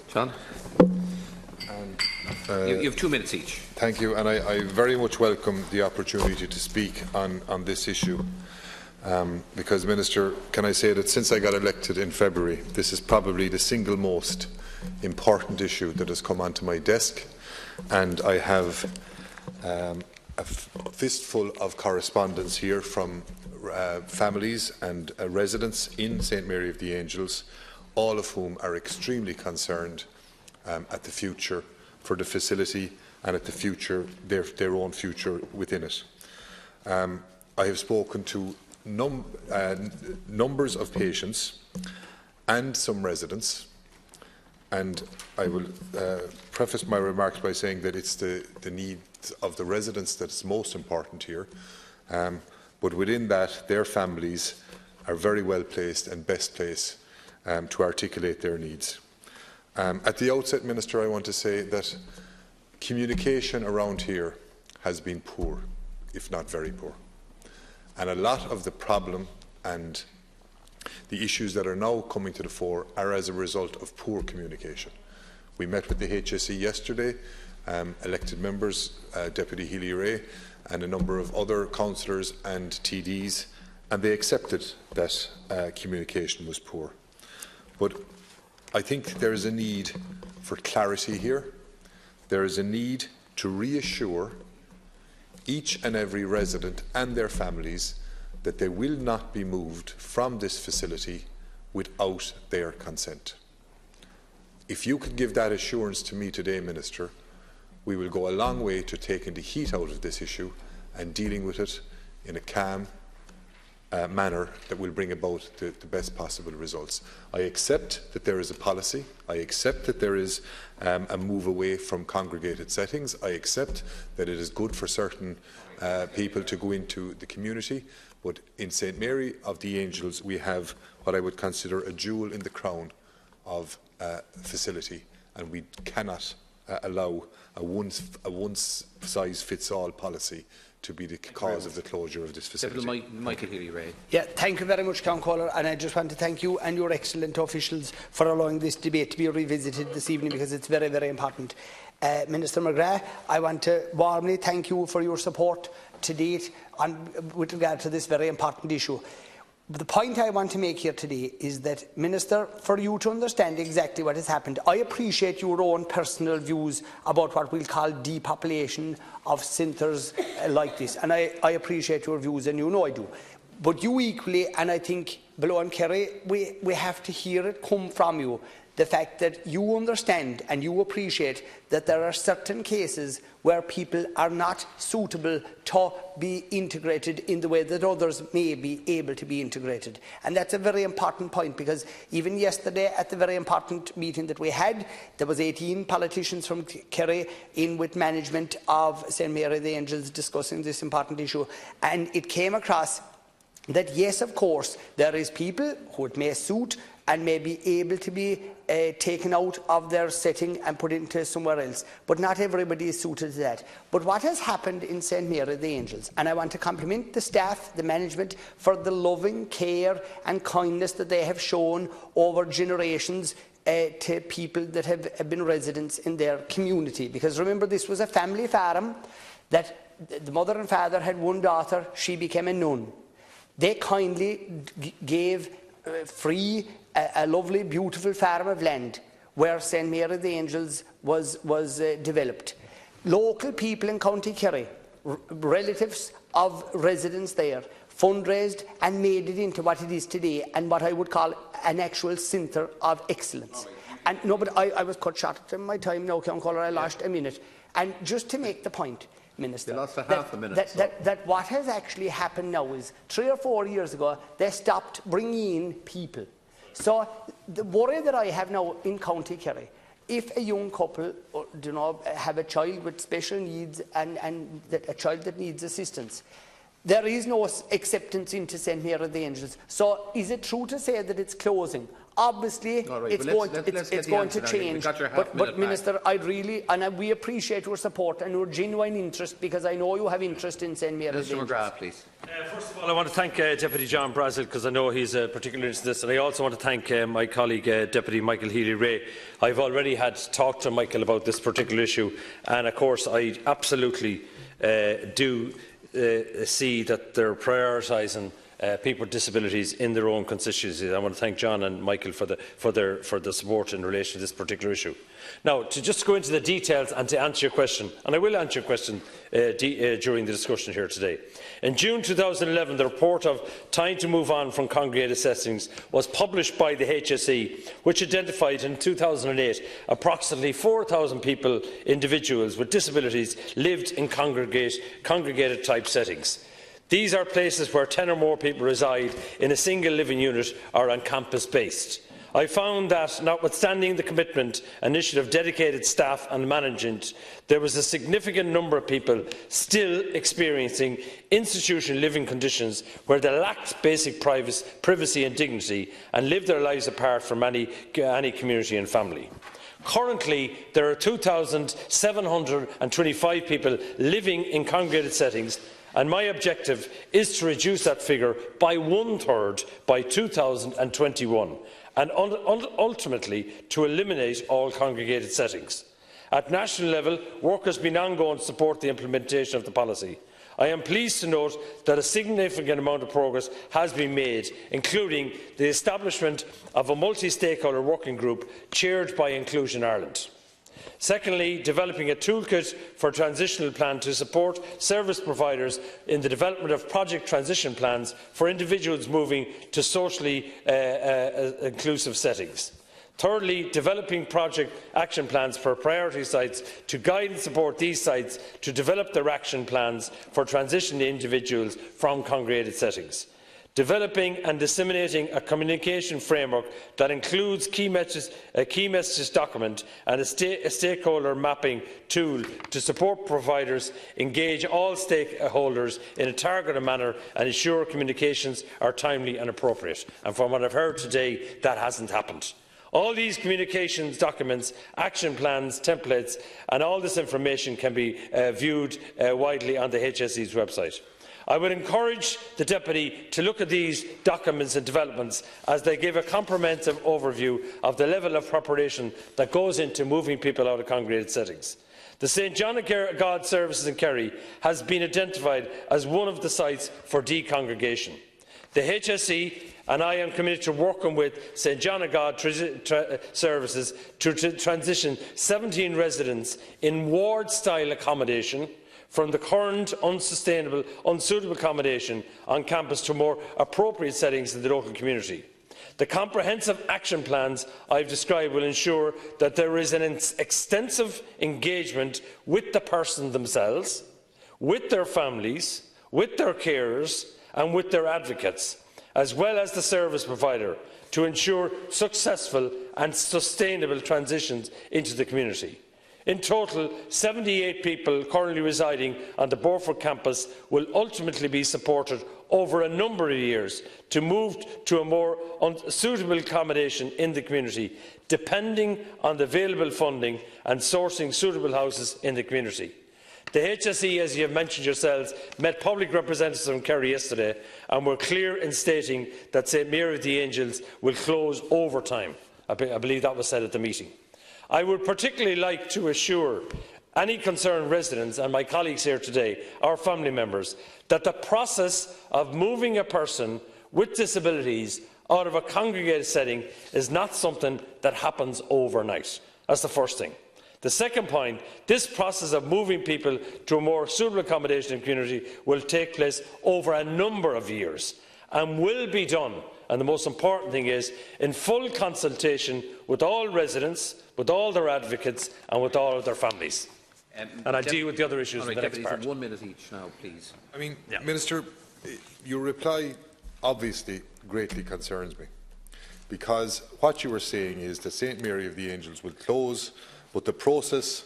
John? You have 2 minutes each. Thank you, and I very much welcome the opportunity to speak on this issue. Because, Minister, can I say that since I got elected in February, this is probably the single most important issue that has come onto my desk, and I have a fistful of correspondence here from families and residents in St Mary of the Angels, all of whom are extremely concerned at the future for the facility and at the future, their own future within it. I have spoken to numbers of patients and some residents, and I will preface my remarks by saying that it's the needs of the residents that's most important here, but within that their families are very well placed and best placed to articulate their needs. At the outset, Minister, I want to say that communication around here has been poor, if not very poor. And a lot of the problem and the issues that are now coming to the fore are as a result of poor communication. We met with the HSE yesterday, elected members, Deputy Healy-Rae and a number of other councillors and TDs, and they accepted that communication was poor. But I think there is a need for clarity here. There is a need to reassure each and every resident and their families that they will not be moved from this facility without their consent. If you could give that assurance to me today, Minister, we will go a long way to taking the heat out of this issue and dealing with it in a calm manner that will bring about the best possible results. I accept that there is a policy. I accept that there is a move away from congregated settings. I accept that it is good for certain people to go into the community. But in St Mary of the Angels, we have what I would consider a jewel in the crown of facility, and we cannot allow a one-size-fits-all policy to be the cause of the closure of this facility. Micheal Healy-Rae. Yeah, thank you very much, Councillor, and I just want to thank you and your excellent officials for allowing this debate to be revisited this evening, because it's very, very important. Minister McGrath, I want to warmly thank you for your support to date with regard to this very important issue. The point I want to make here today is that, Minister, for you to understand exactly what has happened, I appreciate your own personal views about what we'll call depopulation of centres like this, and I appreciate your views, and you know I do. But you equally, and I think below in Kerry, we have to hear it come from you, the fact that you understand and you appreciate that there are certain cases where people are not suitable to be integrated in the way that others may be able to be integrated. And that's a very important point, because even yesterday at the very important meeting that we had, there was 18 politicians from Kerry in with management of St Mary the Angels discussing this important issue, and it came across that yes, of course, there is people who it may suit and may be able to be taken out of their setting and put into somewhere else. But not everybody is suited to that. But what has happened in St Mary the Angels, and I want to compliment the staff, the management, for the loving care and kindness that they have shown over generations to people that have been residents in their community. Because remember, this was a family farm that the mother and father had one daughter, she became a nun. They kindly gave free a lovely, beautiful farm of land where St Mary the Angels was developed. Local people in County Kerry, relatives of residents there, fundraised and made it into what it is today, and what I would call an actual centre of excellence. And no, but I was cut short at my time now, Councillor, I lost a minute. And just to make the point, Minister, that what has actually happened now is 3 or 4 years ago, they stopped bringing in people. So the worry that I have now in County Kerry, if a young couple have a child with special needs and a child that needs assistance, there is no acceptance into St Mary the Angels. So is it true to say that it's closing? Obviously, right, it's going to change. But Minister, I really, and we appreciate your support and your genuine interest, because I know you have interest in St Mary the Angels. Mr McGrath, please. First of all, I want to thank Deputy John Brassil, because I know he's particularly interested in this, and I also want to thank my colleague Deputy Micheal Healy-Rae. I've already had talked to Micheal about this particular issue, and of course I absolutely do see that they're prioritising people with disabilities in their own constituencies. I want to thank John and Micheal for the support in relation to this particular issue. Now, to just go into the details and to answer your question, and I will answer your question during the discussion here today. In June 2011, the report of Time to Move On from Congregated Settings was published by the HSE, which identified in 2008 approximately 4,000 individuals with disabilities lived in congregated type settings. These are places where 10 or more people reside in a single living unit or on campus based. I found that, notwithstanding the commitment, initiative, dedicated staff and management, there was a significant number of people still experiencing institutional living conditions where they lacked basic privacy and dignity and lived their lives apart from any community and family. Currently, there are 2,725 people living in congregated settings, and my objective is to reduce that figure by 1/3 by 2021. And ultimately to eliminate all congregated settings. At national level, work has been ongoing to support the implementation of the policy. I am pleased to note that a significant amount of progress has been made, including the establishment of a multi-stakeholder working group chaired by Inclusion Ireland. Secondly, developing a toolkit for a transitional plan to support service providers in the development of project transition plans for individuals moving to socially inclusive settings. Thirdly, developing project action plans for priority sites to guide and support these sites to develop their action plans for transitioning individuals from congregated settings. Developing and disseminating a communication framework that includes a key messages document and a stakeholder mapping tool to support providers, engage all stakeholders in a targeted manner and ensure communications are timely and appropriate. And from what I've heard today, that hasn't happened. All these communications documents, action plans, templates and all this information can be viewed widely on the HSE's website. I would encourage the Deputy to look at these documents and developments as they give a comprehensive overview of the level of preparation that goes into moving people out of congregated settings. The St John of God services in Kerry has been identified as one of the sites for decongregation. The HSE and I am committed to working with St John of God services to transition 17 residents in ward-style accommodation from the current unsuitable accommodation on campus to more appropriate settings in the local community. The comprehensive action plans I have described will ensure that there is an extensive engagement with the person themselves, with their families, with their carers and with their advocates, as well as the service provider, to ensure successful and sustainable transitions into the community. In total, 78 people currently residing on the Beaufort campus will ultimately be supported over a number of years to move to a more suitable accommodation in the community, depending on the available funding and sourcing suitable houses in the community. The HSE, as you have mentioned yourselves, met public representatives from Kerry yesterday and were clear in stating that St Mary of the Angels will close over time. I believe that was said at the meeting. I would particularly like to assure any concerned residents and my colleagues here today, our family members, that the process of moving a person with disabilities out of a congregated setting is not something that happens overnight. That's the first thing. The second point, this process of moving people to a more suitable accommodation in the community will take place over a number of years and will be done, and the most important thing is, in full consultation with all residents, with all their advocates and with all of their families. And I deal with the other issues in the next part. 1 minute each now, please. I mean, Minister, your reply obviously greatly concerns me, because what you were saying is that St Mary of the Angels will close, but the process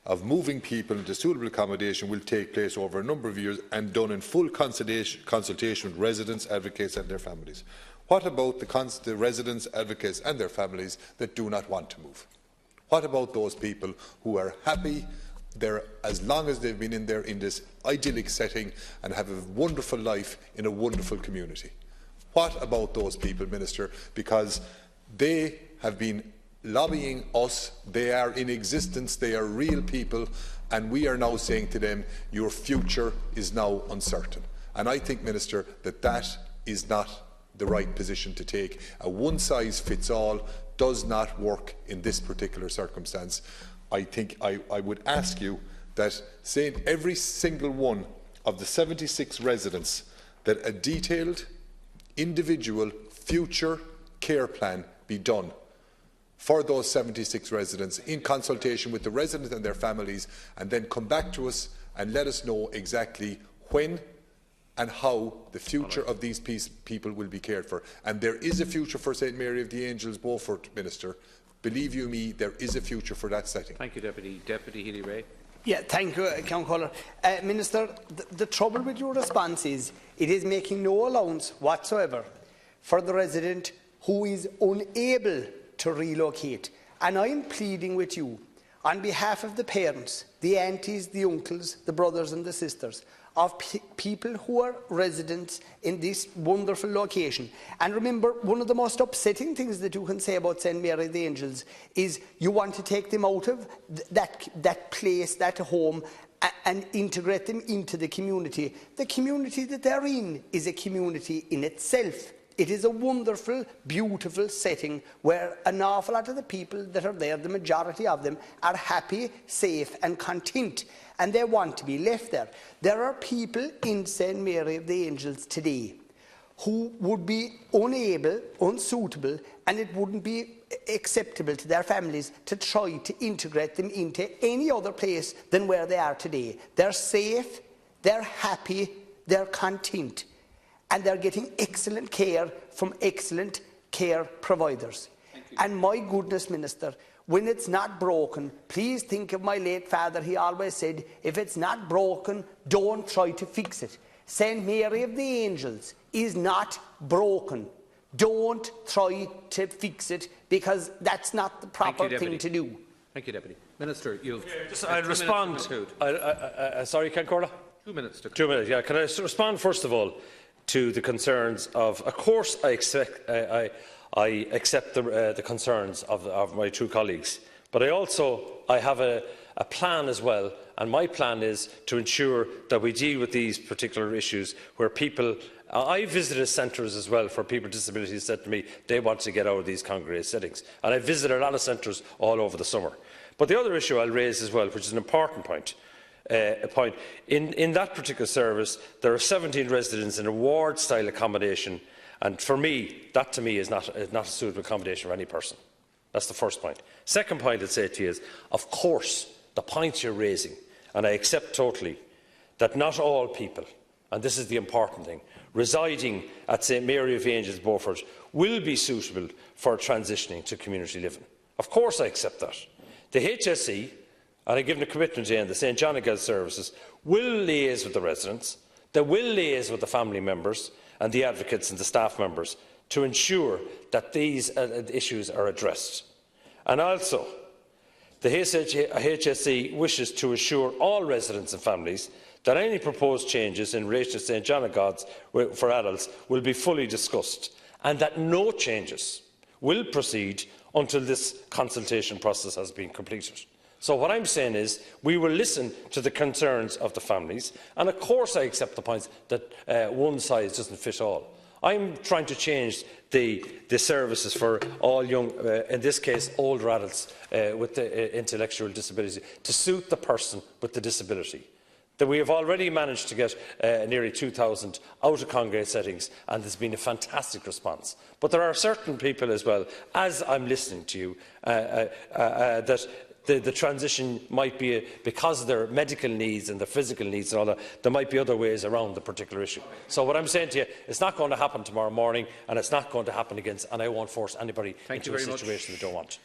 of moving people into suitable accommodation will take place over a number of years and done in full consultation with residents, advocates and their families. What about the residents, advocates and their families that do not want to move? What about those people who are happy there as long as they've been in there in this idyllic setting and have a wonderful life in a wonderful community. What about those people, Minister? Because they have been lobbying us, they are in existence, they are real people, and we are now saying to them, your future is now uncertain. And I think, Minister, that that is not the right position to take. A one-size-fits-all does not work in this particular circumstance. I think I would ask you that, saying every single one of the 76 residents, that a detailed, individual, future care plan be done for those 76 residents in consultation with the residents and their families, and then come back to us and let us know exactly when and how the future of these people will be cared for. And there is a future for St Mary of the Angels, Beaufort, Minister. Believe you me, there is a future for that setting. Thank you, Deputy. Deputy Healy-Rae. Yeah, thank you, Councillor. Minister, the trouble with your response is it is making no allowance whatsoever for the resident who is unable to relocate. And I'm pleading with you on behalf of the parents, the aunties, the uncles, the brothers and the sisters of people who are residents in this wonderful location. And remember, one of the most upsetting things that you can say about St Mary of the Angels is you want to take them out of that place, that home, and integrate them into the community. The community that they're in is a community in itself. It is a wonderful, beautiful setting where an awful lot of the people that are there, the majority of them, are happy, safe and content, and they want to be left there. There are people in St Mary of the Angels today who would be unable, unsuitable, and it wouldn't be acceptable to their families to try to integrate them into any other place than where they are today. They're safe, they're happy, they're content, and they're getting excellent care from excellent care providers. And my goodness, Minister, when it's not broken, please think of my late father. He always said, if it's not broken, don't try to fix it. St Mary of the Angels is not broken. Don't try to fix it, because that's not the proper thing to do. Thank you, Deputy. Minister, you've... I'll respond. Sorry, Concorda? 2 minutes to... 2 minutes, yeah. Can I respond, first of all, to the concerns of course, I accept the concerns of my two colleagues, but I have a plan as well, and my plan is to ensure that we deal with these particular issues where people... I visited centres as well for people with disabilities who said to me they want to get out of these congregate settings, and I visited a lot of centres all over the summer. But the other issue I'll raise as well, which is an important point, in that particular service, there are 17 residents in a ward-style accommodation, and for me, that to me is not a suitable accommodation for any person. That's the first point. Second point I'd say to you is, of course, the points you're raising, and I accept totally that not all people, and this is the important thing, residing at St Mary of the Angels, Beaufort, will be suitable for transitioning to community living. Of course I accept that. The HSE, and I've given a commitment to the St John of Galt services, will liaise with the residents, they will liaise with the family members and the advocates and the staff members to ensure that these issues are addressed. And also, the HSE wishes to assure all residents and families that any proposed changes in relation to St John of Galt for adults will be fully discussed, and that no changes will proceed until this consultation process has been completed. So what I'm saying is we will listen to the concerns of the families, and of course I accept the points that one size doesn't fit all. I'm trying to change the services for all young, in this case older adults with the intellectual disability, to suit the person with the disability. That we have already managed to get nearly 2,000 out of congregate settings, and there's been a fantastic response. But there are certain people as well, as I'm listening to you, that the transition might be, because of their medical needs and their physical needs and all that, there might be other ways around the particular issue. So what I'm saying to you, it's not going to happen tomorrow morning, and it's not going to happen again, and I won't force anybody into a situation they don't want.